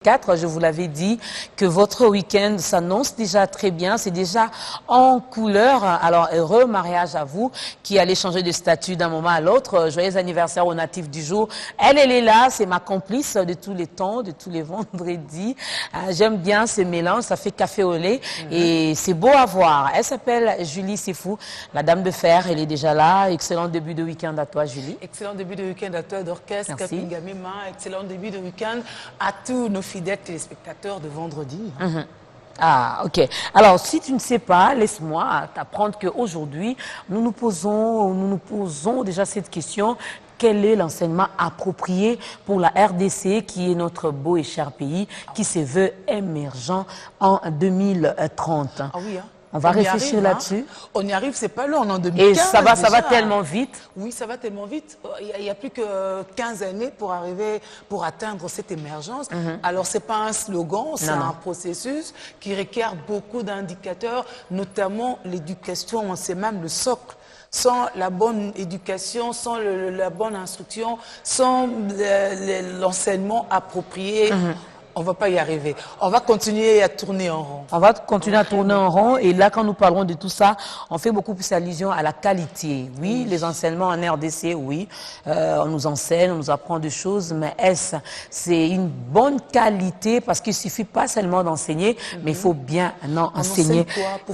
4, je vous l'avais dit que votre week-end s'annonce déjà très bien, c'est déjà en couleur. Alors, heureux mariage à vous qui allez changer de statut d'un moment à l'autre. Joyeux anniversaire au natif du jour. Elle est là, c'est ma complice de tous les temps, de tous les vendredis. J'aime bien ce mélange, ça fait café au lait et c'est beau à voir. Elle s'appelle Julie Sefou, la dame de fer, elle est déjà là. Excellent début de week-end à toi, Julie. Excellent début de week-end à toi, d'orchestre, Pingamima. Excellent début de week-end à tous nos fidèles téléspectateurs de vendredi. Ah, ok. Alors, si tu ne sais pas, laisse-moi t'apprendre qu'aujourd'hui, nous nous posons déjà cette question. Quel est l'enseignement approprié pour la RDC, qui est notre beau et cher pays, qui se veut émergent en 2030? Ah oui, hein. On va réfléchir là-dessus. On y arrive, c'est pas long, on est en 2015. Et ça va tellement vite. Oui, ça va tellement vite. Il n'y a plus que 15 années pour atteindre cette émergence. Alors, ce n'est pas un slogan, c'est un processus qui requiert beaucoup d'indicateurs, notamment l'éducation, c'est même le socle. Sans la bonne éducation, sans la bonne instruction, sans l'enseignement approprié, on ne va pas y arriver. On va continuer à tourner en rond. On va continuer à tourner en rond. Et là, quand nous parlons de tout ça, on fait beaucoup plus allusion à la qualité. Oui, les enseignements en RDC, oui. On nous enseigne, on nous apprend des choses. Mais est-ce c'est une bonne qualité? Parce qu'il ne suffit pas seulement d'enseigner, mais il faut bien enseigner.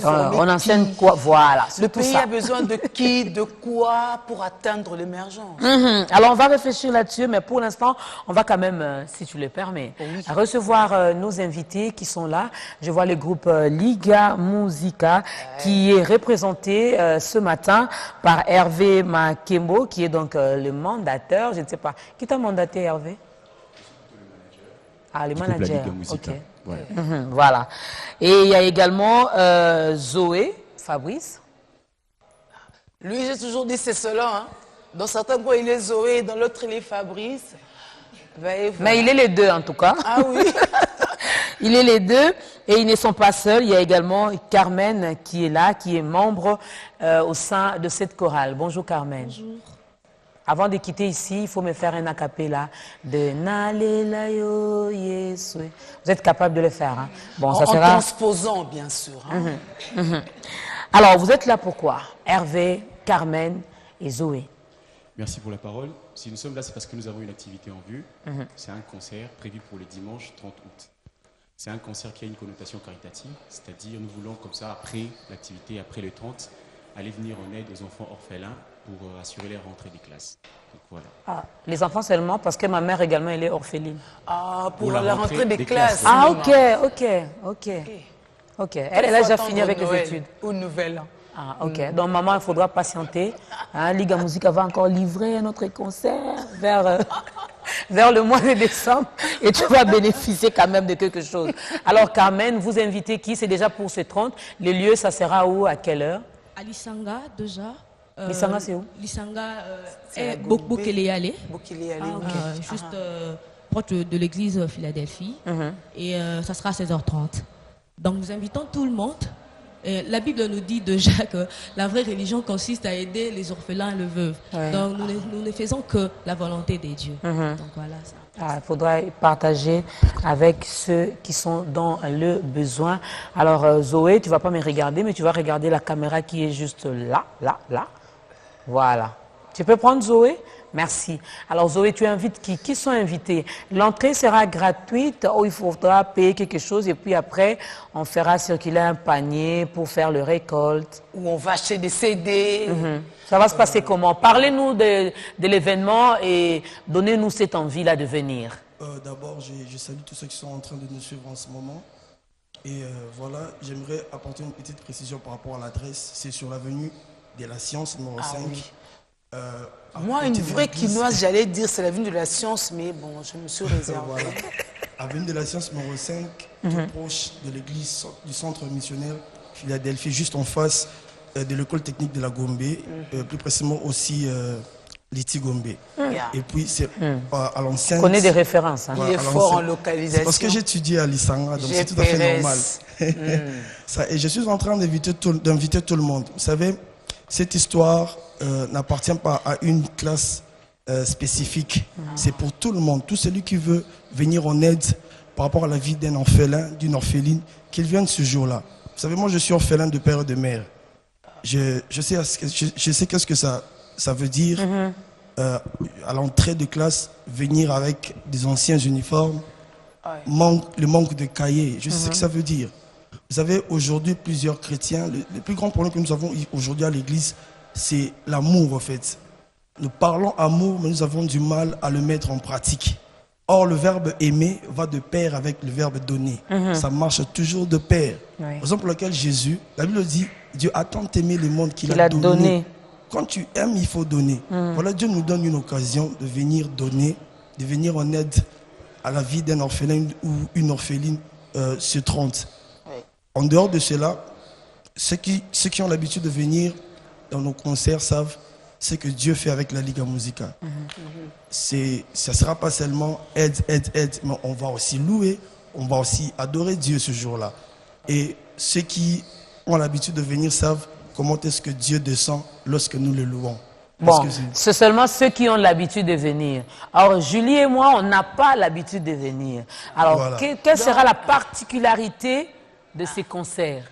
On enseigne quoi? Voilà. Le pays a besoin de qui, de quoi pour atteindre l'émergence? Alors, on va réfléchir là-dessus. Mais pour l'instant, on va quand même, si tu le permets, recevoir nos invités qui sont là. Je vois le groupe Liga Musica qui est représenté ce matin par Hervé Makembo, qui est donc le mandateur. Je ne sais pas. Qui t'a mandaté, Hervé? Ah, le manager. Ok. Ouais. Voilà. Et il y a également Zoé, Fabrice. Lui, j'ai toujours dit c'est cela. Hein. Dans certains coins, il est Zoé, dans l'autre, il est Fabrice. Mais il est les deux en tout cas. Ah oui. Il est les deux et ils ne sont pas seuls. Il y a également Carmen qui est là, qui est membre au sein de cette chorale. Bonjour Carmen. Bonjour. Avant de quitter ici, il faut me faire un acapella de Nalélayo Yeswe. Vous êtes capable de le faire, hein? Bon, ça sera... En transposant, bien sûr. Hein. Alors, vous êtes là pourquoi? Hervé, Carmen et Zoé. Merci pour la parole. Si nous sommes là, c'est parce que nous avons une activité en vue. C'est un concert prévu pour le dimanche 30 août. C'est un concert qui a une connotation caritative, c'est-à-dire nous voulons comme ça, après l'activité, après le 30, aller venir en aide aux enfants orphelins pour assurer les rentrées des classes. Donc, voilà. Ah, les enfants seulement, parce que ma mère également, elle est orpheline. Ah, pour la rentrée des classes. Ah, ok. Elle a déjà fini avec les études. Une nouvelle. Ah, ok. Donc, maman, il faudra patienter. Hein, Liga Musica va encore livrer notre concert vers le mois de décembre et tu vas bénéficier quand même de quelque chose. Alors, Carmen, vous invitez qui? C'est déjà pour ce 30. Le lieu, ça sera où? À quelle heure? À Lisanga, déjà. Lisanga, c'est où? Lisanga est Bokeleyale. Juste proche de l'église Philadelphie. Et ça sera à 16h30. Donc, nous invitons tout le monde. La Bible nous dit déjà que la vraie religion consiste à aider les orphelins et les veuves. Donc nous ne faisons que la volonté des dieux. Donc voilà ça. Il faudra partager avec ceux qui sont dans le besoin. Alors Zoé, tu ne vas pas me regarder, mais tu vas regarder la caméra qui est juste là. Voilà. Tu peux prendre Zoé? Merci. Alors Zoé, tu invites qui? Qui sont invités? L'entrée sera gratuite ou il faudra payer quelque chose et puis après, on fera circuler un panier pour faire le récolte. Ou on va acheter des CD. Ça va se passer comment? Parlez-nous de l'événement et donnez-nous cette envie-là de venir. D'abord, je salue tous ceux qui sont en train de nous suivre en ce moment. Et voilà, j'aimerais apporter une petite précision par rapport à l'adresse. C'est sur l'avenue de la Science, numéro 5. Oui. Moi, une vraie quinoise, j'allais dire c'est l'avenue de la science, mais bon, je me suis réservé. Voilà. Avenue de la Science numéro 5, tout proche de l'église du centre missionnaire Philadelphie, juste en face de l'école technique de la Gombe, plus précisément aussi l'ITI Gombe. Et puis, c'est à l'ancienne... On connaît des références. Hein. Il est fort en localisation. Parce que j'ai étudié à Lisanga, donc c'est tout à fait normal. Et je suis en train d'inviter tout le monde. Vous savez, cette histoire n'appartient pas à une classe spécifique. C'est pour tout le monde. Tout celui qui veut venir en aide par rapport à la vie d'un orphelin, d'une orpheline, qu'il vienne ce jour-là. Vous savez, moi je suis orphelin de père et de mère. Je sais qu'est-ce que ça veut dire à l'entrée de classe, venir avec des anciens uniformes, le manque de cahiers. Je sais ce que ça veut dire. Vous savez, aujourd'hui, plusieurs chrétiens, le plus grand problème que nous avons aujourd'hui à l'église, c'est l'amour en fait. Nous parlons amour, mais nous avons du mal à le mettre en pratique. Or, le verbe aimer va de pair avec le verbe donner. Ça marche toujours de pair. Raison pour laquelle Jésus, la Bible dit, Dieu a tant aimé le monde qu'il a donné. Quand tu aimes, il faut donner. Voilà, Dieu nous donne une occasion de venir donner, de venir en aide à la vie d'un orphelin ou une orpheline sur 30. En dehors de cela, ceux qui ont l'habitude de venir dans nos concerts savent ce que Dieu fait avec la Liga Musica. Ça ne sera pas seulement aide, mais on va aussi louer, on va aussi adorer Dieu ce jour-là. Et ceux qui ont l'habitude de venir savent comment est-ce que Dieu descend lorsque nous le louons. Bon, c'est seulement ceux qui ont l'habitude de venir. Alors, Julie et moi, on n'a pas l'habitude de venir. Alors, voilà. Quelle sera la particularité de ces concerts?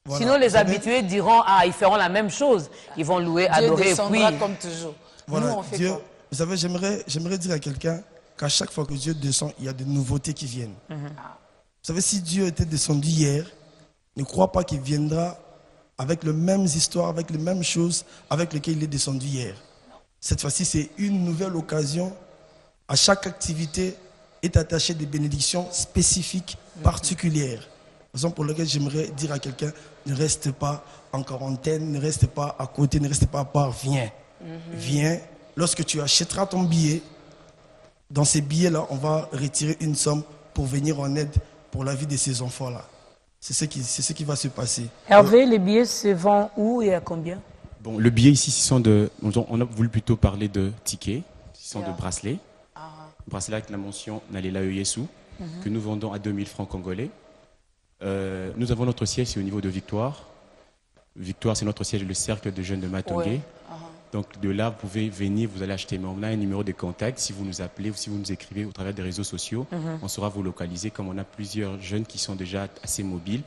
Voilà. Sinon, les habitués diront, ils feront la même chose. Ils vont louer, adorer, puis... comme toujours. Voilà, nous, on fait Dieu, quoi? Vous savez, j'aimerais dire à quelqu'un qu'à chaque fois que Dieu descend, il y a des nouveautés qui viennent. Vous savez, si Dieu était descendu hier, ne crois pas qu'il viendra avec les mêmes histoires, avec les mêmes choses avec lesquelles il est descendu hier. Cette fois-ci, c'est une nouvelle occasion. À chaque activité est attachée des bénédictions spécifiques, particulières. Raison pour laquelle j'aimerais dire à quelqu'un, ne reste pas en quarantaine, ne reste pas à côté, ne reste pas à part, viens. Viens. Lorsque tu achèteras ton billet, dans ces billets-là, on va retirer une somme pour venir en aide pour la vie de ces enfants-là. C'est ce qui va se passer. Hervé, les billets se vendent où et à combien? Bon, le billet ici, on a voulu plutôt parler de tickets, ce sont de bracelets. Bracelets avec la mention Nalela Yesu, que nous vendons à 2000 francs congolais. Nous avons notre siège, c'est au niveau de Victoire. Victoire, c'est notre siège, le cercle de jeunes de Matongé. Donc de là, vous pouvez venir, vous allez acheter. Mais on a un numéro de contact. Si vous nous appelez ou si vous nous écrivez au travers des réseaux sociaux, on saura vous localiser. Comme on a plusieurs jeunes qui sont déjà assez mobiles,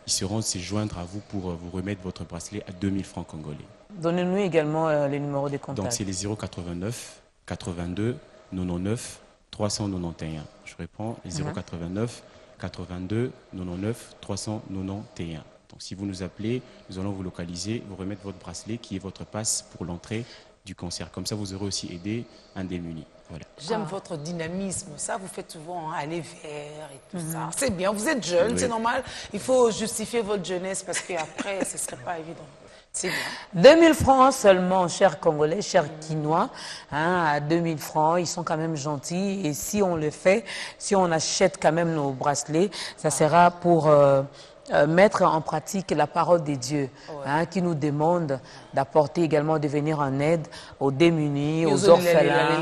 ils seront se joindre à vous pour vous remettre votre bracelet à 2000 francs congolais. Donnez-nous également les numéros de contact. Donc c'est les 089 82 99 391. Je réponds, les 089 82 99 391. Donc si vous nous appelez, nous allons vous localiser, vous remettre votre bracelet qui est votre passe pour l'entrée du concert. Comme ça, vous aurez aussi aidé un démuni. Voilà. J'aime votre dynamisme. Ça, vous faites souvent aller vers et tout ça. C'est bien, vous êtes jeune, c'est normal. Il faut justifier votre jeunesse parce qu'après, ce ne serait pas évident. C'est bien. 2000 francs seulement, chers Congolais, chers Quinois. À 2000 francs, ils sont quand même gentils. Et si on le fait, si on achète quand même nos bracelets, ça sera pour... mettre en pratique la parole de Dieu, qui nous demande d'apporter également, de venir en aide aux démunis, aux orphelins,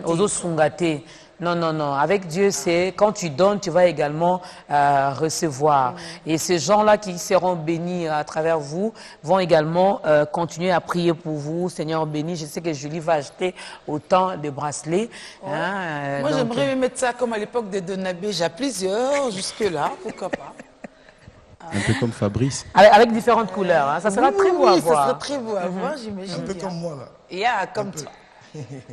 aux Sungate. Non, non, non. Avec Dieu, c'est quand tu donnes, tu vas également recevoir. Et ces gens-là qui seront bénis à travers vous vont également continuer à prier pour vous. Seigneur béni, je sais que Julie va acheter autant de bracelets. Moi, j'aimerais mettre ça comme à l'époque de Donabé. J'ai plusieurs jusque-là, pourquoi pas. Un peu comme Fabrice. Avec différentes couleurs. Ça sera très beau à voir. Ça sera très beau à voir, j'imagine. Un peu comme moi, là. Yeah, comme toi.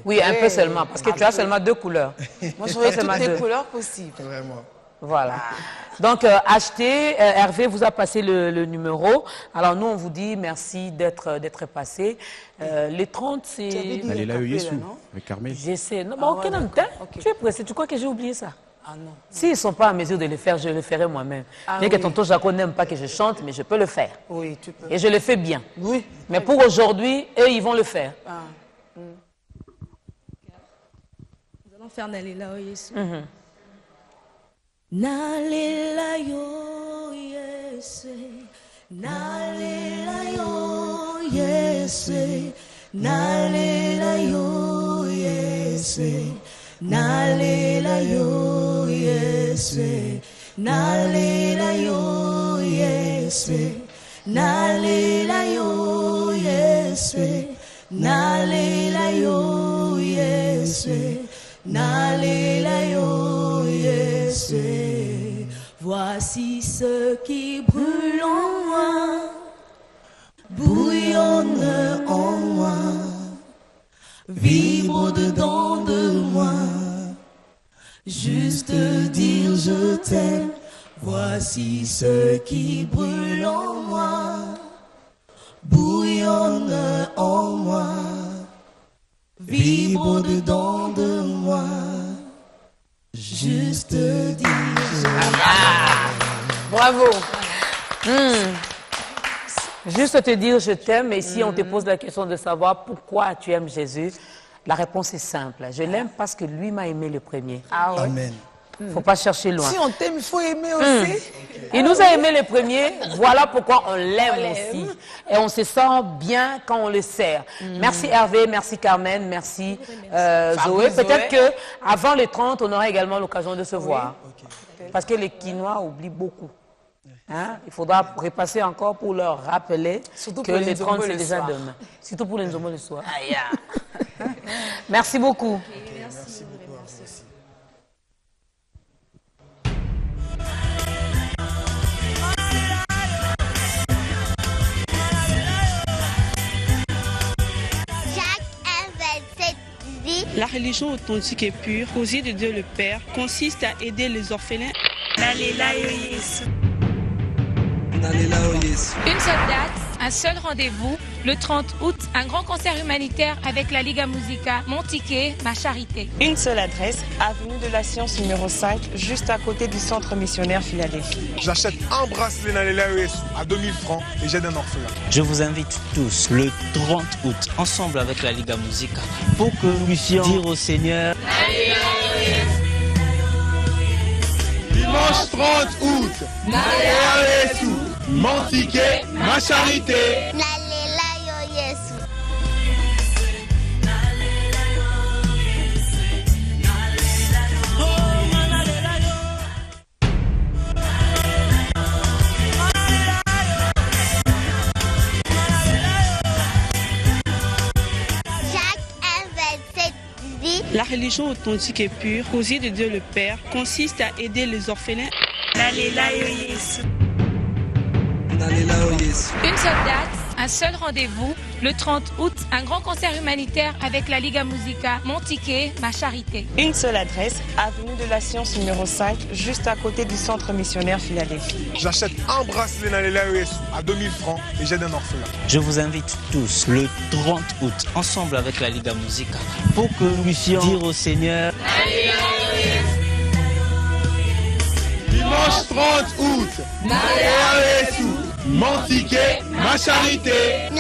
Oui, un peu seulement, parce que tu as seulement 2 couleurs. Moi, j'aurais toutes les couleurs possibles. Vraiment. Voilà. Donc, achetez. Hervé vous a passé le numéro. Alors, nous, on vous dit merci d'être passé. Les 30, c'est... Elle est là, avec Carmel. J'essaie. Non, bon, ok, non, tu es pressé. Tu crois que j'ai oublié ça? Ah non. S'ils ne sont pas en mesure de le faire, je le ferai moi-même. Bien que tonton Jaco n'aime pas que je chante, mais je peux le faire. Oui, tu peux. Et je le fais bien. Oui. Mais pour aujourd'hui, eux, ils vont le faire. Nous allons faire Nalela Yesu. Nalela yo Yesu, Nalela yo Yesu, Nalela yo Yesu, Nalela yo Yesu, Nalela yo Yesu, Nalela yo Yesu, Nalela yo Yesu, Nalela yo Voici ce qui brûle en moi, bouillonne en moi, vibre dedans de moi. Juste dire je t'aime. Voici ce qui brûle en moi, bouillonne en moi, vibre dedans de moi. Juste dire je t'aime. Bravo. Juste te dire je t'aime, et si on te pose la question de savoir pourquoi tu aimes Jésus, la réponse est simple. Je l'aime parce que lui m'a aimé le premier. Amen. Il ne faut pas chercher loin. Si on t'aime, il faut aimer aussi. Il nous a aimé le premier, voilà pourquoi on l'aime aussi. Et on se sent bien quand on le sert. Merci Hervé, merci Carmen, merci Zoé. Peut-être qu'avant les 30, on aura également l'occasion de se voir. Parce que les Quinois oublient beaucoup. Hein? Il faudra repasser encore pour leur rappeler que les 30, c'est déjà demain. Surtout pour les Nzombo le soir. Merci beaucoup. Merci beaucoup à vous aussi. La religion authentique et pure, aux yeux de Dieu le Père, consiste à aider les orphelins. Une seule date, un seul rendez-vous, le 30 août, un grand concert humanitaire avec la Liga Musica, mon ticket, ma charité. Une seule adresse, avenue de la Science numéro 5, juste à côté du centre missionnaire Philadelphie. J'achète un bracelet Nalela à 2000 francs et j'aide un orphelin. Je vous invite tous le 30 août, ensemble avec la Liga Musica, pour que nous puissions dire au Seigneur Dimanche 30 août, Nalela mon ticket, ma charité. La religion authentique et pure, aux yeux de Dieu le Père, consiste à aider les orphelins. Une seule date, un seul rendez-vous, le 30 août, un grand concert humanitaire avec la Liga Musica, mon ticket, ma charité. Une seule adresse, avenue de la Science numéro 5, juste à côté du centre missionnaire Philadelphie. J'achète un bracelet Nalela à 2000 francs et j'aide un orphelin. Je vous invite tous le 30 août, ensemble avec la Liga Musica, pour que nous puissions dire au Seigneur Dimanche 30 août, Nalela mon ticket, ma charité.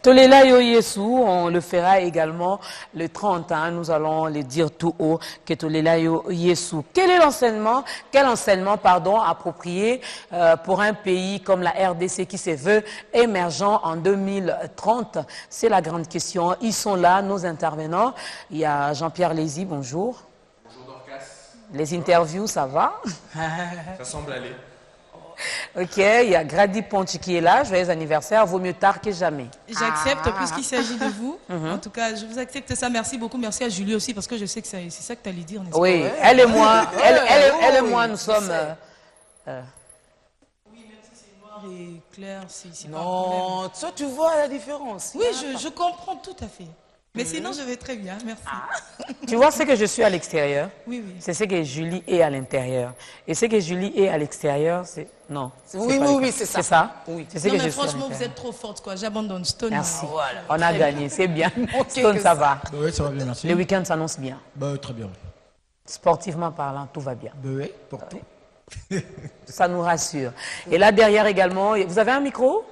Tolela Yo Yesu, on le fera également le 30, hein, nous allons le dire tout haut, que Tolela Yo Yesu. Quel est l'enseignement, approprié pour un pays comme la RDC qui se veut émergent en 2030? C'est la grande question. Ils sont là, nos intervenants. Il y a Jean-Pierre Lézy, bonjour. Bonjour Dorcas. Les interviews, ça va? Ça semble aller. Ok, il y a Grady Ponti qui est là, joyeux anniversaire, vaut mieux tard que jamais. J'accepte puisqu'il s'agit de vous. En tout cas, je vous accepte ça. Merci beaucoup. Merci à Julie aussi parce que je sais que c'est ça que tu allais dire. Oui, pas? Elle et moi, elle et moi, nous sommes... Oui, même si c'est noir et clair, c'est pas Non, toi tu vois la différence. Oui, je comprends tout à fait. Mais sinon, je vais très bien, merci. Tu vois ce que je suis à l'extérieur? Oui, oui. C'est ce que Julie est à l'intérieur. Et ce que Julie est à l'extérieur, c'est... Non. Oui, c'est ça. C'est ça? Oui. C'est ce que je franchement, vous êtes trop forte, quoi. J'abandonne. Stone. Merci. Voilà. On a gagné, c'est bien. Stone, ça va. Oui, ça va bien, merci. Le week-end s'annonce bien. Très bien. Sportivement parlant, tout va bien. Oui, pour tout. Ça nous rassure. Et là, derrière également, vous avez un micro?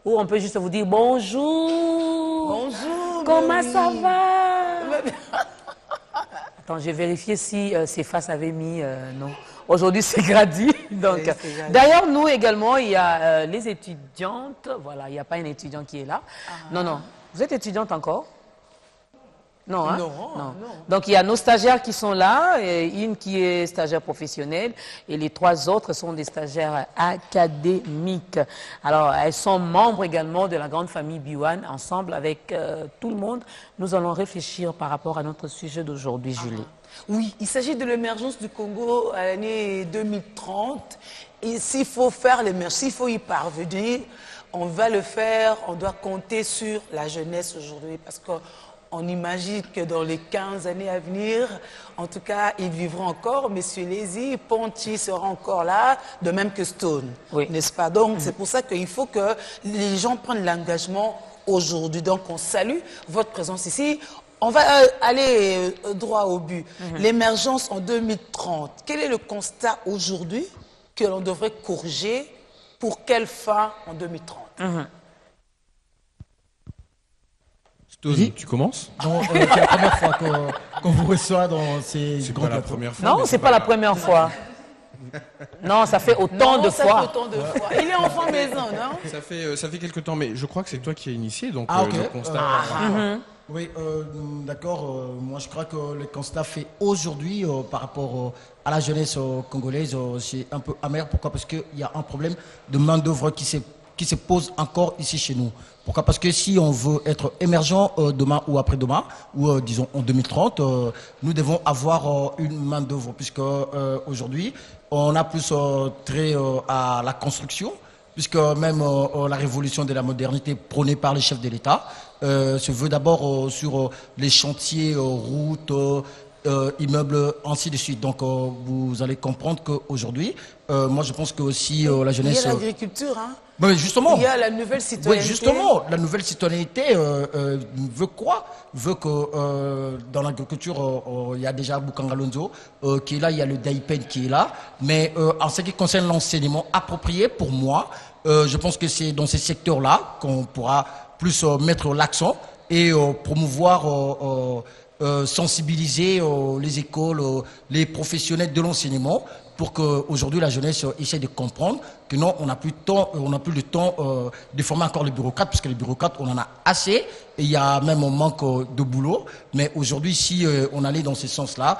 Ou on peut juste vous dire bonjour. Bonjour. Comment ça va? Attends, j'ai vérifié si ces faces avaient mis non. Aujourd'hui, c'est Grady. Donc, d'ailleurs, nous également, il y a les étudiantes. Voilà, il n'y a pas une étudiante qui est là. Non. Vous êtes étudiante encore? Non, hein? Non. Donc, il y a nos stagiaires qui sont là, et une qui est stagiaire professionnelle, et les 3 autres sont des stagiaires académiques. Alors, elles sont membres également de la grande famille Biwan. Ensemble, avec tout le monde, nous allons réfléchir par rapport à notre sujet d'aujourd'hui, Julie. Oui, il s'agit de l'émergence du Congo à l'année 2030. Et s'il faut faire l'émergence, s'il faut y parvenir, on va le faire, on doit compter sur la jeunesse aujourd'hui, parce que on imagine que dans les 15 années à venir, en tout cas, ils vivront encore. Messieurs Lézy, Ponty sera encore là, de même que Stone, n'est-ce pas? Donc, c'est pour ça qu'il faut que les gens prennent l'engagement aujourd'hui. Donc, on salue votre présence ici. On va aller droit au but. L'émergence en 2030, quel est le constat aujourd'hui que l'on devrait corriger? Pour quelle fin en 2030? Stone, tu commences? Non, c'est la première fois qu'on vous reçoit dans ces grands plateaux. Non, c'est pas la première fois. Non, ça fait autant de fois. Il est enfant maison, non? Ça fait quelques temps, mais je crois que c'est toi qui as initié, donc le constat. Oui, d'accord. Moi, je crois que le constat fait aujourd'hui par rapport à la jeunesse congolaise, c'est un peu amer. Pourquoi? Parce qu'il y a un problème de main-d'œuvre qui se pose encore ici chez nous. Pourquoi? Parce que si on veut être émergent demain ou après-demain, ou disons en 2030, nous devons avoir une main-d'œuvre, puisque aujourd'hui, on a plus trait à la construction, puisque même la révolution de la modernité prônée par les chefs de l'État se veut d'abord sur les chantiers, routes, immeubles, ainsi de suite. Donc vous allez comprendre qu'aujourd'hui, moi je pense que aussi la jeunesse... Il y a l'agriculture, hein? Mais justement, il y a la nouvelle citoyenneté. Oui, justement, la nouvelle citoyenneté veut quoi? Veut que dans l'agriculture, il y a déjà Bukanga Lonzo qui est là, il y a le Daipen qui est là. Mais en ce qui concerne l'enseignement approprié, pour moi, je pense que c'est dans ces secteurs-là qu'on pourra plus mettre l'accent et promouvoir, sensibiliser les écoles, les professionnels de l'enseignement, pour qu'aujourd'hui la jeunesse essaie de comprendre que non, on n'a plus le temps de former encore les bureaucrates, parce que les bureaucrates, on en a assez, et il y a même un manque de boulot. Mais aujourd'hui, si on allait dans ce sens-là,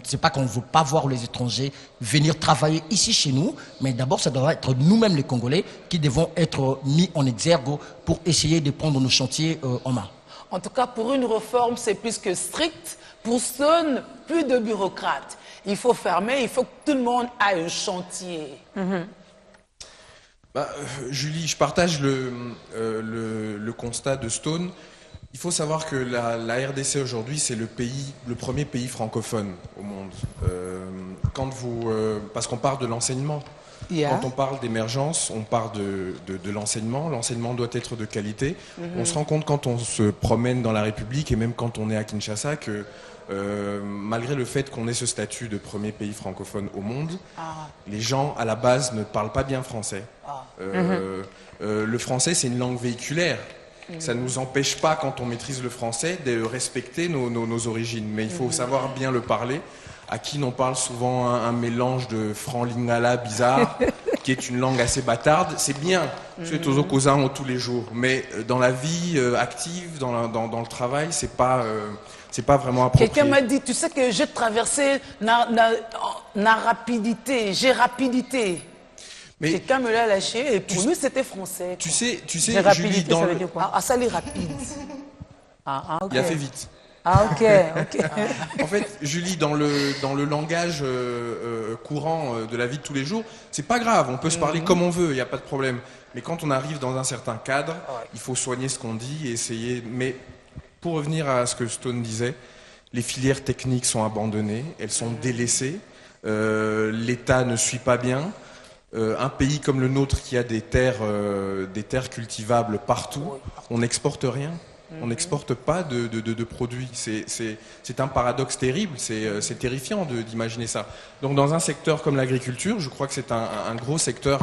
c'est pas qu'on ne veut pas voir les étrangers venir travailler ici chez nous, mais d'abord, ça doit être nous-mêmes les Congolais qui devons être mis en exergue pour essayer de prendre nos chantiers en main. En tout cas, pour une réforme, c'est plus que strict. Pour Stone, plus de bureaucrates. Il faut fermer, il faut que tout le monde ait un chantier. Julie, je partage le constat de Stone. Il faut savoir que la RDC aujourd'hui, c'est le premier pays francophone au monde. Parce qu'on parle de l'enseignement. Quand on parle d'émergence, on parle de l'enseignement. L'enseignement doit être de qualité. On se rend compte quand on se promène dans la République, et même quand on est à Kinshasa, que malgré le fait qu'on ait ce statut de premier pays francophone au monde, les gens à la base ne parlent pas bien français. Le français, c'est une langue véhiculaire. Ça ne nous empêche pas, quand on maîtrise le français, de respecter nos origines. Mais il faut savoir bien le parler. À qui on parle souvent un mélange de franc-lingala bizarre, qui est une langue assez bâtarde. C'est bien, c'est aux opposants tous les jours. Mais dans la vie active, dans le travail, c'est pas vraiment approprié. Quelqu'un m'a dit, tu sais que j'ai traversé la rapidité, j'ai rapidité. Quelqu'un me l'a lâché et pour lui c'était français. Tu sais, Julie, ça veut dire quoi? Ça l'est rapide. Okay. Il a fait vite. Ok. En fait, Julie, dans le langage courant de la vie de tous les jours, c'est pas grave, on peut se parler comme on veut, il n'y a pas de problème. Mais quand on arrive dans un certain cadre, il faut soigner ce qu'on dit et essayer. Mais pour revenir à ce que Stone disait, les filières techniques sont abandonnées, elles sont délaissées, l'État ne suit pas bien. Un pays comme le nôtre qui a des terres cultivables partout, on n'exporte rien. On n'exporte pas de produits. C'est un paradoxe terrible, c'est terrifiant d'imaginer ça. Donc dans un secteur comme l'agriculture, je crois que c'est un gros secteur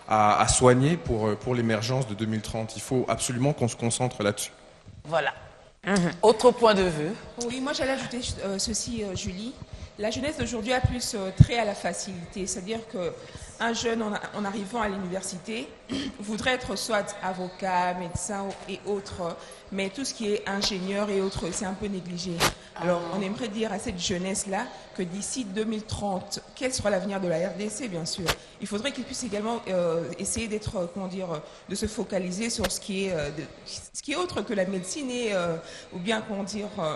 à soigner pour l'émergence de 2030. Il faut absolument qu'on se concentre là-dessus. Voilà. Autre point de vue. Oui, moi j'allais ajouter ceci, Julie. La jeunesse d'aujourd'hui a plus trait à la facilité, c'est-à-dire que un jeune en arrivant à l'université voudrait être soit avocat, médecin et autres, mais tout ce qui est ingénieur et autres, c'est un peu négligé. Alors, on aimerait dire à cette jeunesse-là que d'ici 2030, quel sera l'avenir de la RDC, bien sûr. Il faudrait qu'ils puissent également essayer d'être, de se focaliser sur ce qui est autre que la médecine et, ou bien,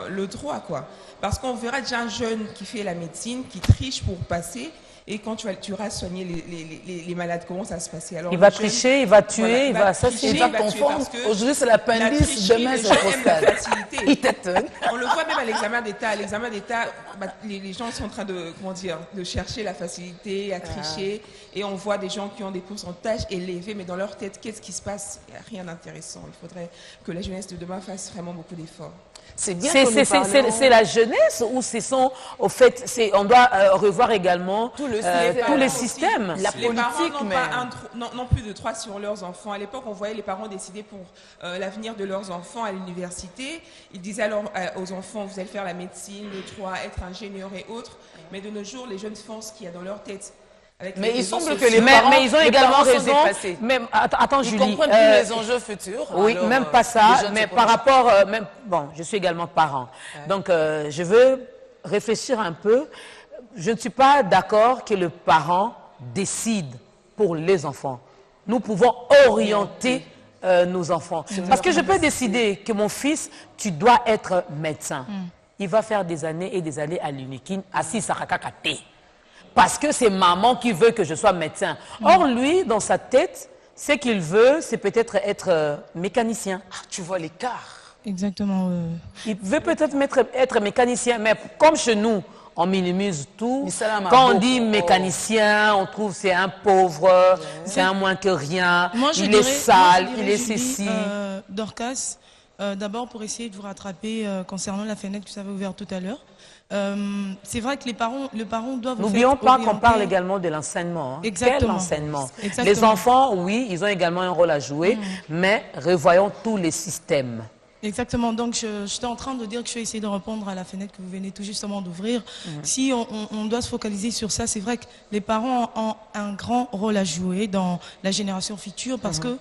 le droit, quoi. Parce qu'on verra déjà un jeune qui fait la médecine, qui triche pour passer. Et quand tu iras soigner les malades, comment ça se passer? Alors, il va tricher, il va tuer, il va assassiner. Il va confondre. Aujourd'hui, c'est l'appendice, demain, c'est le prostate. Il t'étonne. On le voit même à l'examen d'État. À l'examen d'État, les gens sont en train de chercher la facilité, à tricher. Et on voit des gens qui ont des pourcentages élevés, mais dans leur tête, qu'est-ce qui se passe? Il n'y a rien d'intéressant. Il faudrait que la jeunesse de demain fasse vraiment beaucoup d'efforts. C'est la jeunesse ou au fait, on doit revoir également tous les systèmes. La politique, n'ont plus de droit sur leurs enfants. À l'époque, on voyait les parents décider pour l'avenir de leurs enfants à l'université. Ils disaient alors aux enfants, vous allez faire la médecine, le droit, être ingénieur et autres. Mais de nos jours, les jeunes font ce qu'il y a dans leur tête. Mais il semble que les parents, mais ils ont également raison. Même, attends, ils Julie. comprennent plus les enjeux futurs. Oui, alors, même pas ça, mais par rapport, bon, je suis également parent. Donc, je veux réfléchir un peu. Je ne suis pas d'accord que le parent décide pour les enfants. Nous pouvons orienter nos enfants. Parce que je peux décider que mon fils, tu dois être médecin. Il va faire des années et des années à l'unikin, assis sarakakate. Parce que c'est maman qui veut que je sois médecin. Or, lui, dans sa tête, ce qu'il veut, c'est peut-être être mécanicien. Ah, tu vois l'écart. Exactement. Il veut peut-être être mécanicien, mais comme chez nous, on minimise tout. Quand on dit mécanicien, on trouve c'est un pauvre, c'est un moins que rien, il est sale, il est ceci. Dorcas, d'abord pour essayer de vous rattraper concernant la fenêtre que vous avez ouverte tout à l'heure. C'est vrai que les parents doivent... N'oublions pas qu'on parle également de l'enseignement. Quel enseignement? Les enfants, oui, ils ont également un rôle à jouer, mais revoyons tous les systèmes. Exactement, donc j'étais en train de dire que je vais essayer de répondre à la fenêtre que vous venez tout justement d'ouvrir. Si on doit se focaliser sur ça, c'est vrai que les parents ont un grand rôle à jouer dans la génération future parce que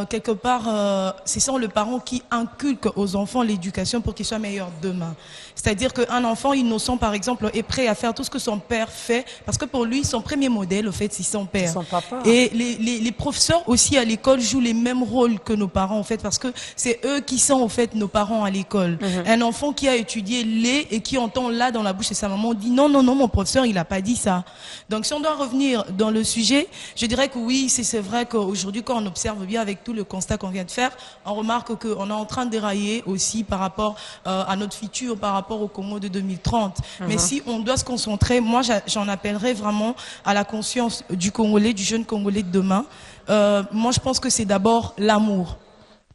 quelque part, c'est ça le parent qui inculque aux enfants l'éducation pour qu'ils soient meilleurs demain. C'est-à-dire qu'un enfant innocent, par exemple, est prêt à faire tout ce que son père fait parce que pour lui, son premier modèle, au fait, c'est son père. Son papa. Et les professeurs aussi à l'école jouent les mêmes rôles que nos parents, en fait, parce que c'est eux qui sont, au fait, nos parents à l'école. Un enfant qui a étudié lait et qui entend là dans la bouche de sa maman dit non, non, non, mon professeur, il n'a pas dit ça. Donc si on doit revenir dans le sujet, je dirais que oui, c'est vrai qu'aujourd'hui, quand on observe bien avec tout le constat qu'on vient de faire, on remarque qu'on est en train de dérailler aussi par rapport à notre futur, par rapport au Congo de 2030. Mais si on doit se concentrer, moi j'en appellerais vraiment à la conscience du Congolais, du jeune Congolais de demain. Moi je pense que c'est d'abord l'amour.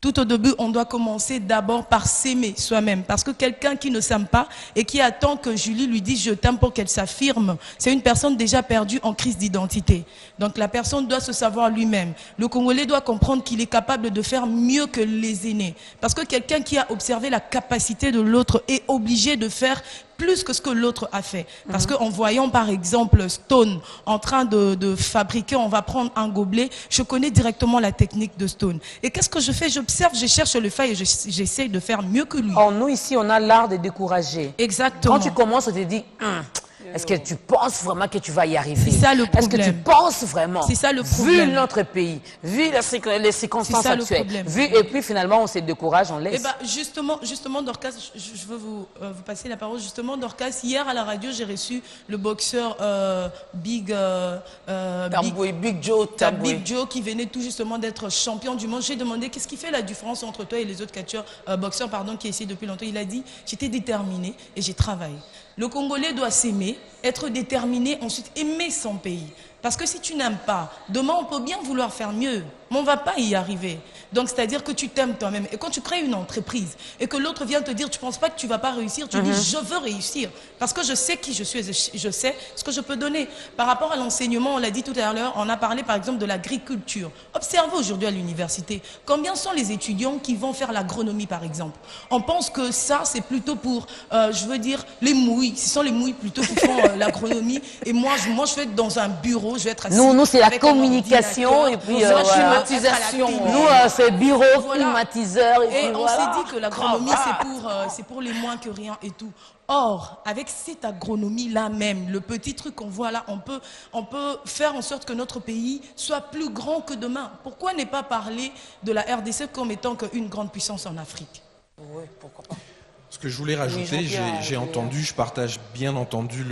Tout au début, on doit commencer d'abord par s'aimer soi-même. Parce que quelqu'un qui ne s'aime pas et qui attend que Julie lui dise « je t'aime » pour qu'elle s'affirme, c'est une personne déjà perdue en crise d'identité. Donc la personne doit se savoir lui-même. Le Congolais doit comprendre qu'il est capable de faire mieux que les aînés. Parce que quelqu'un qui a observé la capacité de l'autre est obligé de faire plus que ce que l'autre a fait. Parce qu'en voyant par exemple Stone en train de fabriquer, on va prendre un gobelet, je connais directement la technique de Stone. Et qu'est-ce que je fais? J'observe, je cherche le faille et j'essaie de faire mieux que lui. Or, nous ici, on a l'art de décourager. Exactement. Quand tu commences, on te dit... Est-ce que tu penses vraiment que tu vas y arriver? C'est ça le problème. Est-ce que tu penses vraiment? C'est ça le problème. Vu notre pays, vu les circonstances actuelles, et puis finalement on se décourage, on laisse. Eh ben, justement Dorcas, je veux vous passer la parole. Justement Dorcas, hier à la radio, j'ai reçu le boxeur Big Joe qui venait tout justement d'être champion du monde. J'ai demandé qu'est-ce qui fait la différence entre toi et les autres boxeurs qui essaient depuis longtemps. Il a dit j'étais déterminé et j'ai travaillé. Le Congolais doit s'aimer, être déterminé, ensuite aimer son pays. Parce que si tu n'aimes pas, demain on peut bien vouloir faire mieux. mais on ne va pas y arriver. Donc, c'est-à-dire que tu t'aimes toi-même. Et quand tu crées une entreprise et que l'autre vient te dire, tu ne penses pas que tu ne vas pas réussir, tu dis, je veux réussir. Parce que je sais qui je suis et je sais ce que je peux donner. Par rapport à l'enseignement, on l'a dit tout à l'heure, on a parlé par exemple de l'agriculture. Observez aujourd'hui à l'université, combien sont les étudiants qui vont faire l'agronomie par exemple? On pense que ça, c'est plutôt pour, je veux dire, les mouilles. Ce sont les mouilles plutôt qui font l'agronomie. Et moi, je vais être dans un bureau, je vais être assis. Nous c'est la communication et puis la climatisation. Nous, c'est bureau, climatiseur. Et on s'est dit que l'agronomie, c'est pour les moins que rien et tout. Or, avec cette agronomie-là même, le petit truc qu'on voit là, on peut faire en sorte que notre pays soit plus grand que demain. Pourquoi ne pas parler de la RDC comme étant une grande puissance en Afrique? Oui, pourquoi pas. Ce que je voulais rajouter, j'ai entendu, je partage bien entendu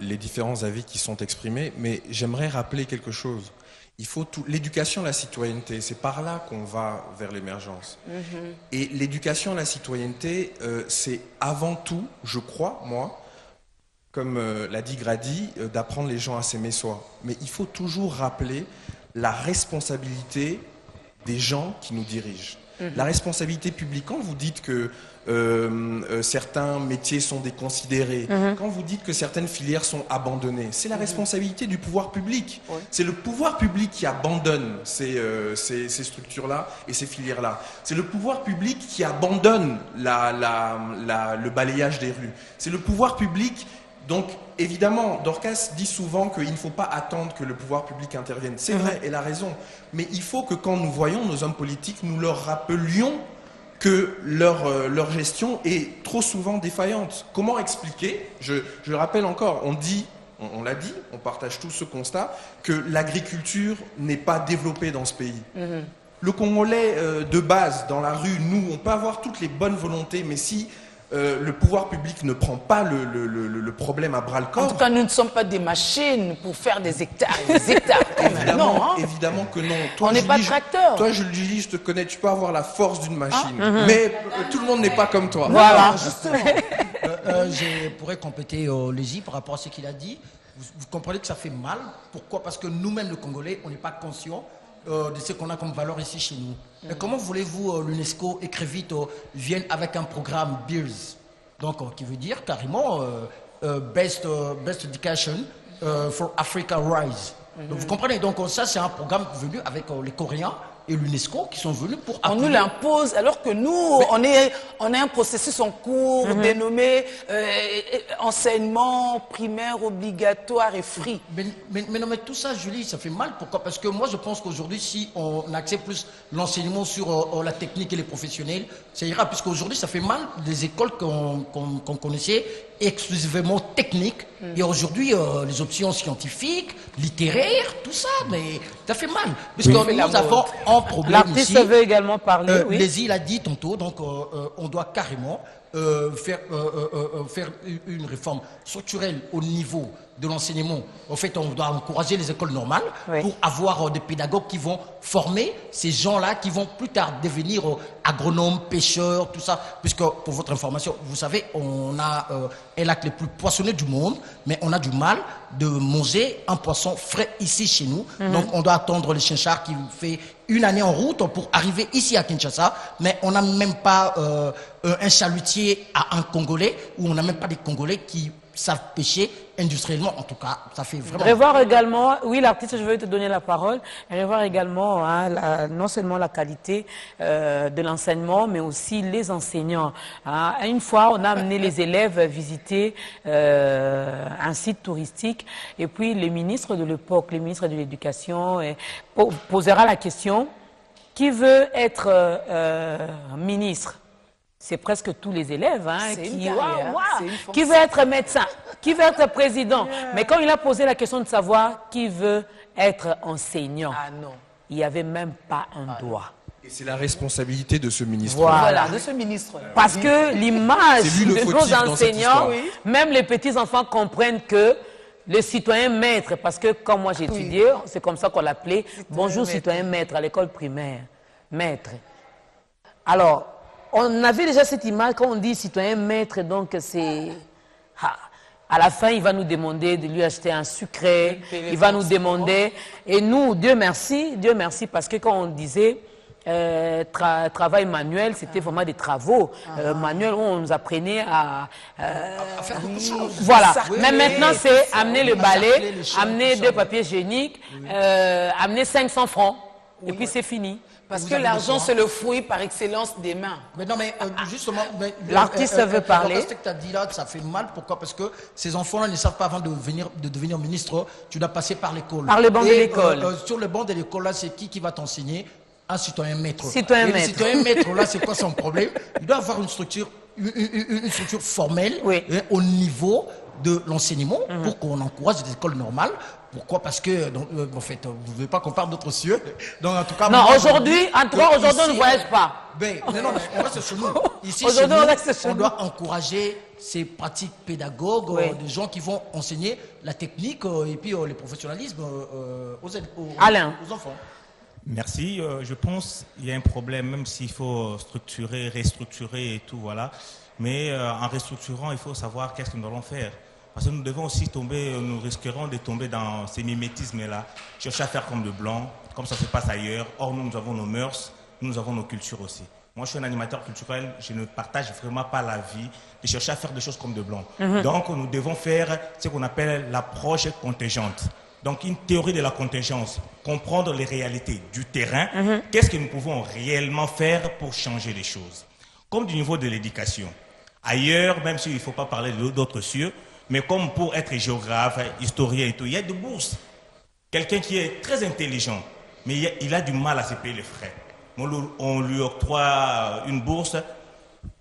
les différents avis qui sont exprimés, mais j'aimerais rappeler quelque chose. Il faut l'éducation à la citoyenneté, c'est par là qu'on va vers l'émergence. Et l'éducation à la citoyenneté, c'est avant tout, je crois, moi, comme l'a dit Grady, d'apprendre les gens à s'aimer soi. Mais il faut toujours rappeler la responsabilité des gens qui nous dirigent. La responsabilité publique, quand vous dites que certains métiers sont déconsidérés, quand vous dites que certaines filières sont abandonnées, c'est la responsabilité du pouvoir public. C'est le pouvoir public qui abandonne ces structures-là et ces filières-là. C'est le pouvoir public qui abandonne le balayage des rues. C'est le pouvoir public. Donc, évidemment, Dorcas dit souvent qu'il ne faut pas attendre que le pouvoir public intervienne. C'est vrai, elle a raison. Mais il faut que quand nous voyons nos hommes politiques, nous leur rappelions que leur gestion est trop souvent défaillante. Comment expliquer? Je rappelle encore, on l'a dit, on partage tous ce constat, que l'agriculture n'est pas développée dans ce pays. Le Congolais de base, dans la rue, nous, on peut avoir toutes les bonnes volontés, mais si le pouvoir public ne prend pas le problème à bras-le-corps... En tout cas, nous ne sommes pas des machines pour faire des hectares et des hectares. Évidemment que non. Toi, on n'est pas tracteur. Toi, Julie, je te connais, tu peux avoir la force d'une machine. Mais tout le monde n'est pas comme toi. Voilà, justement. Je pourrais compléter Lézy par rapport à ce qu'il a dit. Vous comprenez que ça fait mal. Pourquoi? Parce que nous-mêmes, le Congolais, on n'est pas conscients de ce qu'on a comme valeur ici chez nous. Et comment voulez-vous l'UNESCO et Crévit viennent avec un programme BEARS, donc qui veut dire carrément Best Education for Africa Rise. Donc, vous comprenez, donc ça c'est un programme venu avec les Coréens et l'UNESCO qui sont venus pour appuyer. On nous l'impose alors que nous, on a un processus en cours dénommé enseignement primaire obligatoire et free. Mais non, mais tout ça, Julie, ça fait mal. Pourquoi? Parce que moi, je pense qu'aujourd'hui, si on accepte plus l'enseignement sur la technique et les professionnels, ça ira. Puisqu'aujourd'hui, ça fait mal des écoles qu'on connaissait exclusivement techniques. Et aujourd'hui, les options scientifiques, littéraires, tout ça, mais ça fait mal. Puisque nous avons un problème ici. L'artiste veut également parler. Lézy l'a dit tantôt, donc on doit carrément faire une réforme structurelle au niveau de l'enseignement. En fait, on doit encourager les écoles normales pour avoir des pédagogues qui vont former ces gens-là qui vont plus tard devenir agronomes, pêcheurs, tout ça. Puisque, pour votre information, vous savez, on a un lac le plus poissonneux du monde, mais on a du mal de manger un poisson frais ici chez nous. Donc, on doit attendre le chinchard qui fait une année en route pour arriver ici à Kinshasa, mais on n'a même pas un chalutier à un Congolais, ou on n'a même pas des Congolais qui savent pêcher industriellement. En tout cas, ça fait vraiment... Revoir également, oui, l'artiste, je vais te donner la parole, revoir également non seulement la qualité de l'enseignement, mais aussi les enseignants. Une fois, on a amené les élèves visiter un site touristique, et puis le ministre de l'époque, le ministre de l'Éducation, posera la question, qui veut être ministre? C'est presque tous les élèves qui veut être médecin, qui veut être président. Mais quand il a posé la question de savoir qui veut être enseignant, il n'y avait même pas un doigt. Et c'est la responsabilité de ce ministre. Voilà, de ce ministre. Parce que l'image de nos enseignants, même les petits-enfants comprennent que le citoyen maître, parce que quand moi j'étudiais, c'est comme ça qu'on l'appelait, bonjour citoyen maître à l'école primaire, maître. Alors, on avait déjà cette image quand on dit citoyen maître, donc c'est... À la fin, il va nous demander de lui acheter un sucré. Il va nous demander. Et nous, Dieu merci parce que quand on disait travail manuel, c'était vraiment des travaux manuels où on nous apprenait à faire quelque chose. Voilà. Oui, mais maintenant, c'est amener le balai, les champs, amener tout deux ça, papiers hygiéniques, amener 500 francs. Et puis c'est fini. Parce que l'argent, c'est le fruit par excellence des mains. Mais non, mais justement... L'artiste veut parler. Ce que tu as dit là, ça fait mal. Pourquoi? Parce que ces enfants-là ne savent pas avant de devenir ministre, tu dois passer par l'école. Par le banc de l'école. Sur le banc de l'école, là, c'est qui va t'enseigner? Un citoyen maître. Le citoyen maître, là, c'est quoi son problème? Il doit avoir une structure formelle au niveau de l'enseignement pour qu'on encourage des écoles normales. Pourquoi? Parce que, en fait, vous ne voulez pas qu'on parle d'autres cieux. Donc, en tout cas, non, aujourd'hui, on ne voyage pas. Mais non, mais on reste chez nous. Ici, on doit encourager ces pratiques pédagogues, des gens qui vont enseigner la technique et puis le professionnalisme aux enfants. Merci. Je pense qu'il y a un problème, même s'il faut structurer, restructurer et tout, voilà. Mais en restructurant, il faut savoir qu'est-ce que nous allons faire. Parce que nous devons aussi nous risquerons de tomber dans ces mimétismes-là, chercher à faire comme le blanc, comme ça se passe ailleurs. Or, nous avons nos mœurs, nous avons nos cultures aussi. Moi, je suis un animateur culturel, je ne partage vraiment pas la vie de chercher à faire des choses comme de blanc. Donc, nous devons faire ce qu'on appelle l'approche contingente. Donc, une théorie de la contingence, comprendre les réalités du terrain, qu'est-ce que nous pouvons réellement faire pour changer les choses. Comme du niveau de l'éducation. Ailleurs, même s'il ne faut pas parler d'autres cieux, mais comme pour être géographe, historien et tout, il y a des bourses. Quelqu'un qui est très intelligent, mais il a du mal à se payer les frais. On lui octroie une bourse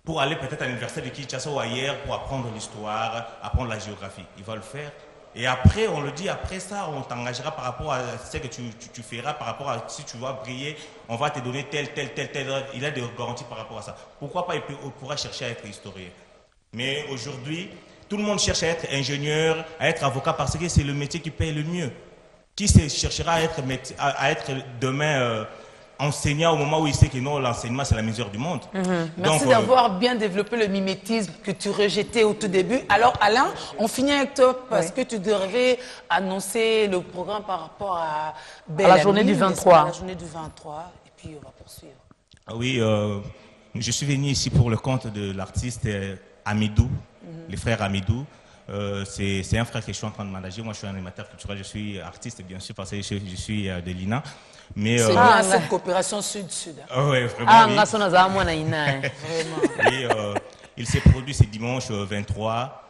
pour aller peut-être à l'université de Kinshasa ou ailleurs pour apprendre l'histoire, apprendre la géographie. Il va le faire. Et après, on le dit, après ça, on t'engagera par rapport à ce que tu feras, par rapport à si tu vas briller, on va te donner tel. Il a des garanties par rapport à ça. Pourquoi pas, il pourra chercher à être historien. Mais aujourd'hui, tout le monde cherche à être ingénieur, à être avocat, parce que c'est le métier qui paye le mieux. Qui cherchera à être demain enseignant au moment où il sait que non, l'enseignement, c'est la misère du monde. Merci d'avoir bien développé le mimétisme que tu rejetais au tout début. Alors, Alain, on finit avec toi parce que tu devrais annoncer le programme par rapport à la journée du 23. La journée du 23, et puis on va poursuivre. Oui, je suis venu ici pour le compte de l'artiste Amidou, les frères Amidou. C'est un frère que je suis en train de manager. Moi, je suis un animateur culturel, je suis artiste, bien sûr, parce que je suis de l'INA. Mais c'est bien cette coopération sud-sud. Oui, vraiment. Oui. Il s'est produit ce dimanche 23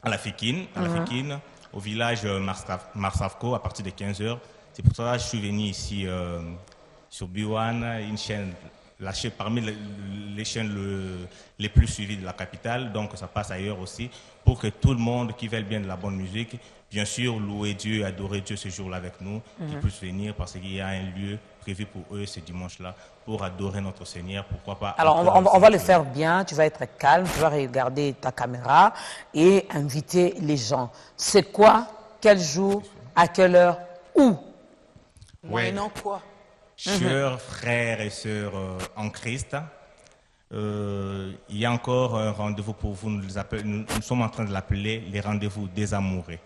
à la Fékine, au village Marsavco, à partir de 15h. C'est pour ça que je suis venu ici sur B1, une chaîne lâchée parmi les chaînes les plus suivies de la capitale. Donc ça passe ailleurs aussi, pour que tout le monde qui veut bien de la bonne musique, bien sûr, louer Dieu, adorer Dieu ce jour-là avec nous, qu'ils puissent venir, parce qu'il y a un lieu prévu pour eux ce dimanche-là, pour adorer notre Seigneur, pourquoi pas. Alors on va le faire bien, tu vas être calme, tu vas regarder ta caméra et inviter les gens. C'est quoi, quel jour, à quelle heure, où? Moyennant quoi? Chers frères et sœurs en Christ, il y a encore un rendez-vous pour vous, nous sommes en train de l'appeler les rendez-vous des amoureux.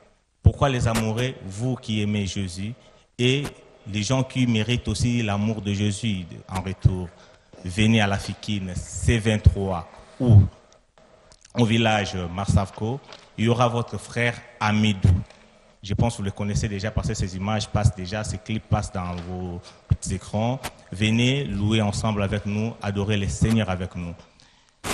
Pourquoi les amoureux? Vous qui aimez Jésus et les gens qui méritent aussi l'amour de Jésus en retour. Venez à la Fékine, C23 ou au village Marsavco. Il y aura votre frère Amidou. Je pense que vous le connaissez déjà parce que ces images passent déjà, ces clips passent dans vos petits écrans. Venez louer ensemble avec nous, adorer le Seigneur avec nous.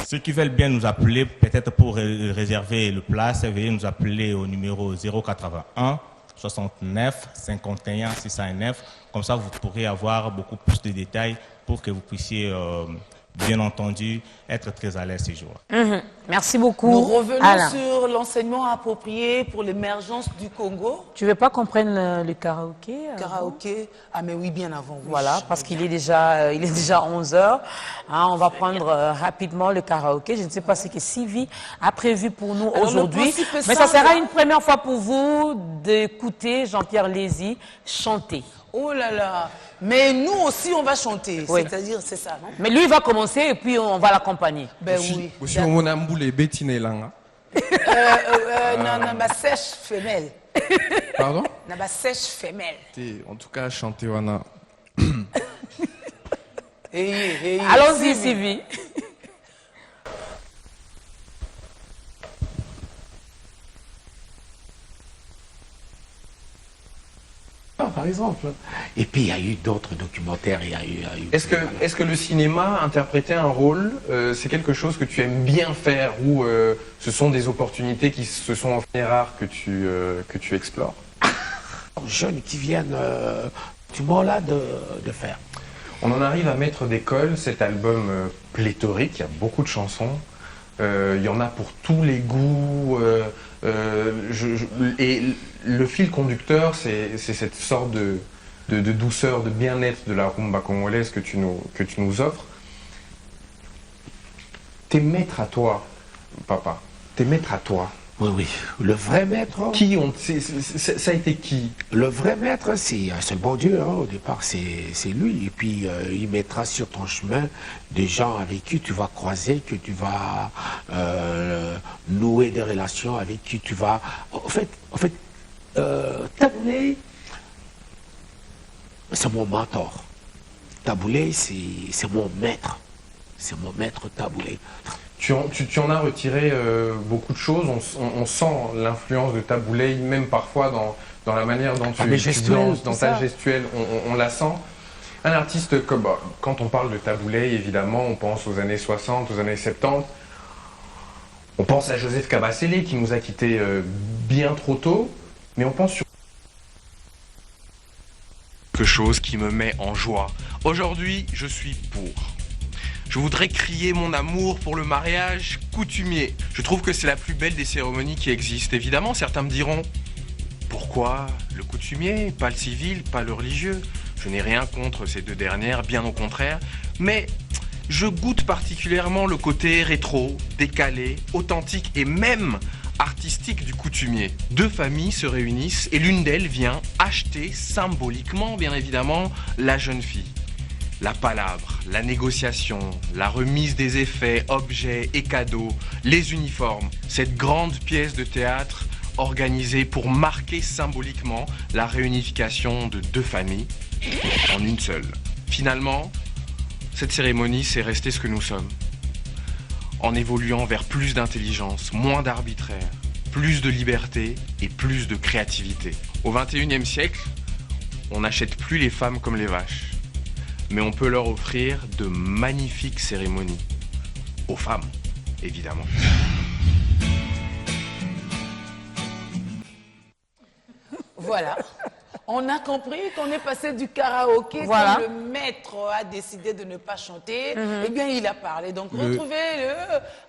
Ceux qui veulent bien nous appeler, peut-être pour réserver le place, veuillez nous appeler au numéro 081 69 51 609. Comme ça, vous pourrez avoir beaucoup plus de détails pour que vous puissiez, bien entendu, être très à l'aise ces jours-là. Merci beaucoup. Nous revenons Alain. sur l'enseignement approprié pour l'émergence du Congo. Tu veux pas qu'on prenne le karaoké? Karaoké, ah mais oui, bien avant. Oui, voilà, parce qu'il est déjà 11h. Hein, on va prendre rapidement le karaoké. Je ne sais pas ce que Sylvie a prévu pour nous aujourd'hui. Mais ça sera une première fois pour vous d'écouter Jean-Pierre Lézy chanter. Oh là là. Mais nous aussi, on va chanter. Oui. C'est-à-dire, c'est ça, non? Mais lui, il va commencer et puis on va l'accompagner. Ben oui. Aussi, on a mboulé Bettina Langa. Non, ma sèche femelle. Pardon? Ma sèche femelle. En tout cas, chanter Wana. Allons-y, Sylvie. Par exemple. Et puis il y a eu d'autres documentaires. Est-ce que le cinéma, interpréter un rôle, c'est quelque chose que tu aimes bien faire ou ce sont des opportunités qui se sont en fait rares que tu explores? Jeunes qui viennent du moment là de faire. On en arrive à Maître d'école, cet album pléthorique, il y a beaucoup de chansons. Il y en a pour tous les goûts. Et le fil conducteur, c'est cette sorte de douceur, de bien-être de la rumba congolaise que tu nous offres. Tes maîtres à toi, papa, tes maîtres à toi. Oui. Le vrai maître. Ça a été qui? Le vrai maître, c'est le bon Dieu. Au départ, c'est lui. Et puis, il mettra sur ton chemin des gens avec qui tu vas croiser, que tu vas nouer des relations, avec qui tu vas... En fait, Taboulé, c'est mon mentor. Taboulé, c'est mon maître. C'est mon maître Taboulé. Tu en as retiré beaucoup de choses. On sent l'influence de Taboulé, même parfois dans la manière dont tu danses, dans ta gestuelle, on la sent. Un artiste comme... quand on parle de Taboulé, évidemment, on pense aux années 60, aux années 70. On pense à Joseph Kabasele qui nous a quittés bien trop tôt, mais on pense sur quelque chose qui me met en joie. Aujourd'hui, je suis pour. Je voudrais crier mon amour pour le mariage coutumier. Je trouve que c'est la plus belle des cérémonies qui existent. Évidemment, certains me diront, pourquoi le coutumier, pas le civil, pas le religieux? Je n'ai rien contre ces deux dernières, bien au contraire. Mais je goûte particulièrement le côté rétro, décalé, authentique et même artistique du coutumier. Deux familles se réunissent et l'une d'elles vient acheter symboliquement, bien évidemment, la jeune fille. La palabre, la négociation, la remise des effets, objets et cadeaux, les uniformes, cette grande pièce de théâtre organisée pour marquer symboliquement la réunification de deux familles en une seule. Finalement, cette cérémonie, c'est rester ce que nous sommes, en évoluant vers plus d'intelligence, moins d'arbitraire, plus de liberté et plus de créativité. Au XXIe siècle, on n'achète plus les femmes comme les vaches. Mais on peut leur offrir de magnifiques cérémonies. Aux femmes, évidemment. Voilà. On a compris qu'on est passé du karaoké, voilà. Quand le maître a décidé de ne pas chanter, eh bien il a parlé. Donc retrouvez-le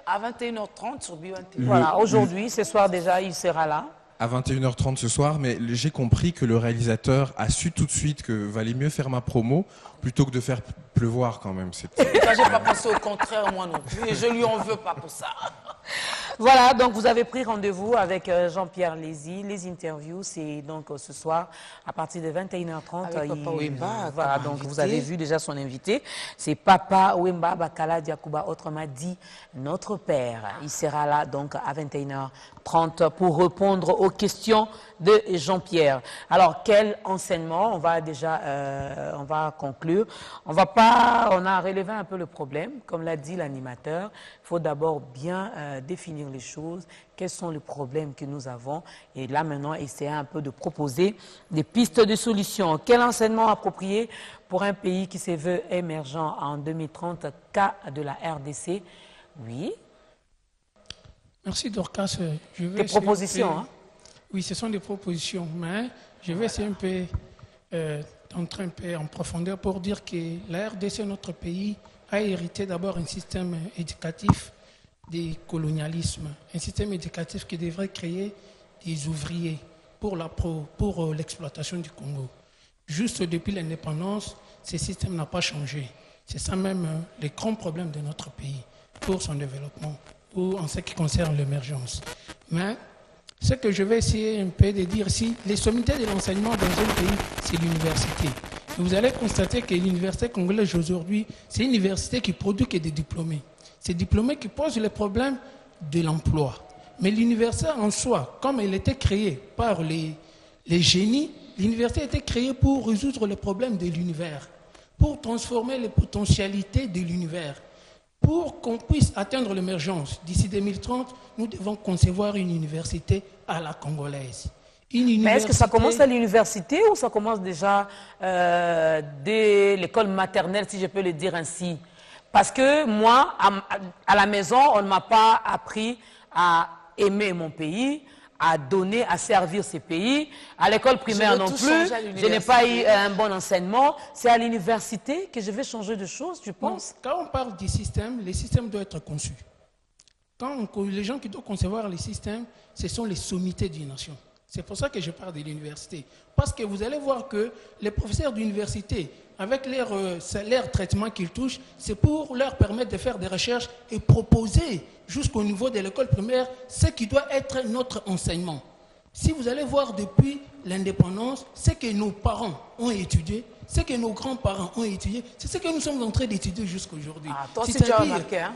à 21h30 sur Bio1 TV. Voilà, aujourd'hui, ce soir déjà, il sera là. À 21h30 ce soir, mais j'ai compris que le réalisateur a su tout de suite que valait mieux faire ma promo plutôt que de faire pleuvoir quand même. Ça, j'ai pas pensé au contraire, moi non plus, et je lui en veux pas pour ça. Voilà, donc vous avez pris rendez-vous avec Jean-Pierre Lézy. Les interviews, c'est donc ce soir à partir de 21h30. Avec Papa Wemba. Voilà, donc vous avez vu déjà son invité. C'est Papa Wemba Bakala Diakouba, autrement dit notre père. Il sera là donc à 21h30 pour répondre aux questions de Jean-Pierre. Alors, quel enseignement? On va déjà on va conclure. On a relevé un peu le problème. Comme l'a dit l'animateur, il faut d'abord bien définir les choses. Quels sont les problèmes que nous avons? Et là, maintenant, essayer un peu de proposer des pistes de solutions. Quel enseignement approprié pour un pays qui se veut émergent en 2030, cas de la RDC? Oui. Merci Dorcas. Des propositions, hein? Oui, ce sont des propositions, mais je vais essayer un peu d'entrer un peu en profondeur pour dire que la RDC, notre pays, a hérité d'abord un système éducatif du colonialisme, un système éducatif qui devrait créer des ouvriers pour l'exploitation du Congo. Juste depuis l'indépendance, ce système n'a pas changé. C'est ça même le grand problème de notre pays pour son développement, ou en ce qui concerne l'émergence. Mais ce que je vais essayer un peu de dire ici, les sommités de l'enseignement dans un pays, c'est l'université. Vous allez constater que l'université congolaise aujourd'hui, c'est une université qui produit que des diplômés. Ces diplômés qui posent les problèmes de l'emploi. Mais l'université en soi, comme elle était créée par les génies, l'université était créée pour résoudre les problèmes de l'univers, pour transformer les potentialités de l'univers. Pour qu'on puisse atteindre l'émergence d'ici 2030, nous devons concevoir une université à la congolaise. Mais est-ce que ça commence à l'université ou ça commence déjà dès l'école maternelle, si je peux le dire ainsi? Parce que moi, à la maison, on ne m'a pas appris à aimer mon pays, à donner, à servir ce pays. À l'école primaire non plus, je n'ai pas eu un bon enseignement. C'est à l'université que je vais changer de choses, tu penses? Quand on parle du système, les systèmes doivent être conçus. Les gens qui doivent concevoir les systèmes, ce sont les sommités d'une nation. C'est pour ça que je parle de l'université. Parce que vous allez voir que les professeurs d'université, avec leur traitement qu'ils touchent, c'est pour leur permettre de faire des recherches et proposer jusqu'au niveau de l'école primaire ce qui doit être notre enseignement. Si vous allez voir depuis l'indépendance, ce que nos parents ont étudié, ce que nos grands-parents ont étudié, c'est ce que nous sommes en train d'étudier jusqu'à aujourd'hui. Ah, toi aussi tu as remarqué, hein?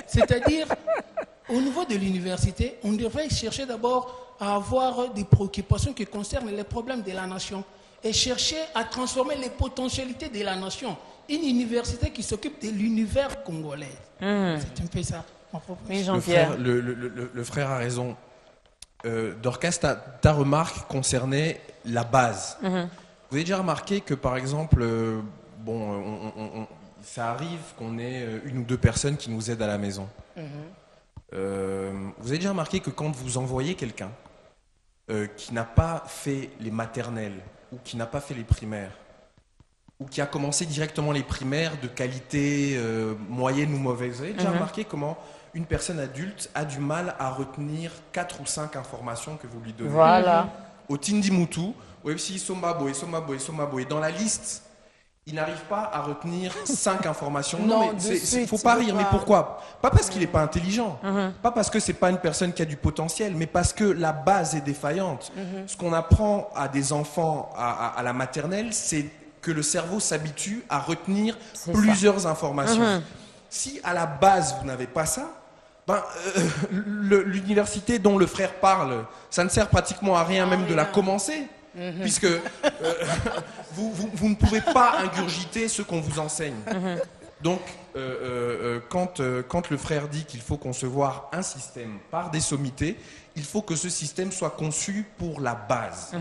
C'est-à-dire, au niveau de l'université, on devrait chercher d'abord à avoir des préoccupations qui concernent les problèmes de la nation et chercher à transformer les potentialités de la nation. Une université qui s'occupe de l'univers congolais. C'est un peu ça, ma proposition. Oui, Jean-Pierre. Le frère a raison. Dorcas, ta remarque concernait la base. Vous avez déjà remarqué que, par exemple, ça arrive qu'on ait une ou deux personnes qui nous aident à la maison. Vous avez déjà remarqué que quand vous envoyez quelqu'un qui n'a pas fait les maternelles ou qui n'a pas fait les primaires ou qui a commencé directement les primaires de qualité moyenne ou mauvaise, vous avez déjà remarqué comment une personne adulte a du mal à retenir 4 ou 5 informations que vous lui donnez. Voilà. Au Tindi Moutou, et dans la liste, il n'arrive pas à retenir 5 informations. Non, mais il ne faut pas rire. Mais pourquoi? Pas parce qu'il n'est pas intelligent, pas parce que ce n'est pas une personne qui a du potentiel, mais parce que la base est défaillante. Ce qu'on apprend à des enfants à la maternelle, c'est que le cerveau s'habitue à retenir plusieurs informations. Si à la base, vous n'avez pas ça, l'université dont le frère parle, ça ne sert pratiquement à rien même de la commencer. Puisque vous ne pouvez pas ingurgiter ce qu'on vous enseigne. Donc, quand le frère dit qu'il faut concevoir un système par des sommités, il faut que ce système soit conçu pour la base.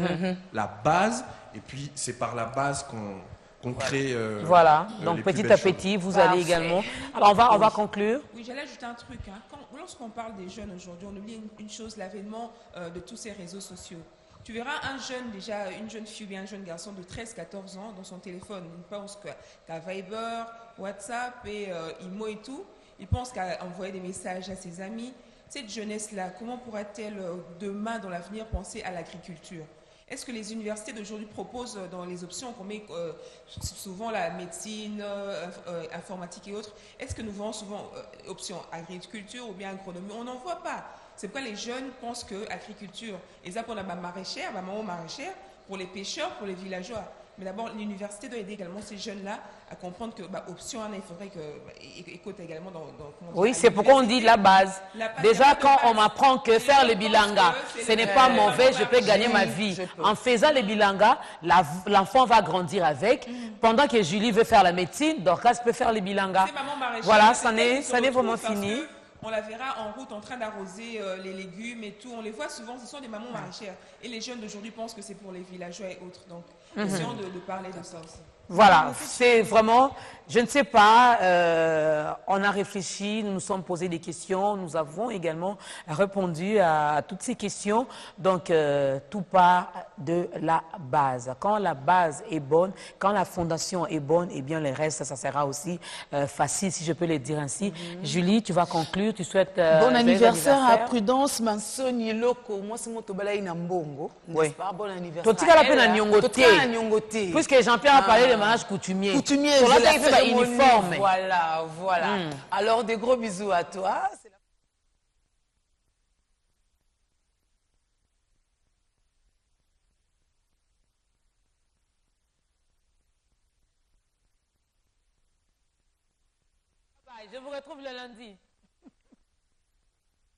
La base, et puis c'est par la base qu'on crée... voilà, donc petit à petit, vous allez également... Alors, on va conclure. Oui, j'allais ajouter un truc. Lorsqu'on parle des jeunes aujourd'hui, on oublie une chose, l'avènement de tous ces réseaux sociaux. Tu verras un jeune, déjà une jeune fille ou bien un jeune garçon de 13-14 ans dans son téléphone. Il pense qu'à Viber, WhatsApp et Imo et tout. Il pense qu'à envoyer des messages à ses amis. Cette jeunesse-là, comment pourra-t-elle demain, dans l'avenir, penser à l'agriculture? Est-ce que les universités d'aujourd'hui proposent dans les options qu'on met souvent la médecine, informatique et autres, est-ce que nous voyons souvent options agriculture ou bien agronomie? On n'en voit pas. C'est pourquoi les jeunes pensent que l'agriculture, ils apprennent à ma maraîchère, ma maman maraîchère, pour les pêcheurs, pour les villageois. Mais d'abord, l'université doit aider également ces jeunes-là à comprendre que option, il faudrait qu'écoute également dans oui, c'est pourquoi on dit la base. Déjà, quand on m'apprend que faire le bilanga, ce n'est pas mauvais, je peux gagner ma vie. En faisant le bilanga, l'enfant va grandir avec. Pendant que Julie veut faire la médecine, Dorcas peut faire le bilanga. Voilà, ça n'est vraiment fini. On la verra en route en train d'arroser les légumes et tout. On les voit souvent, ce sont des mamans maraîchères. Et les jeunes d'aujourd'hui pensent que c'est pour les villageois et autres. Donc, essayons de parler de ça aussi. Voilà, c'est vraiment, je ne sais pas, on a réfléchi, nous nous sommes posé des questions, nous avons également répondu à toutes ces questions. Donc, tout part de la base. Quand la base est bonne, quand la fondation est bonne, eh bien, le reste, ça sera aussi facile, si je peux le dire ainsi. Julie, tu vas conclure, tu souhaites... bon anniversaire à Prudence Mansoni Loko. Moi, c'est mon tobalaï Nambongo. N'est-ce pas? Bon anniversaire. Toi, tu as la peine à Nyongoté. Puisque Jean-Pierre a parlé de mariage coutumier. Coutumier, je l'ai fait uniforme. Voilà. Alors, des gros bisous à toi. Je vous retrouve le lundi.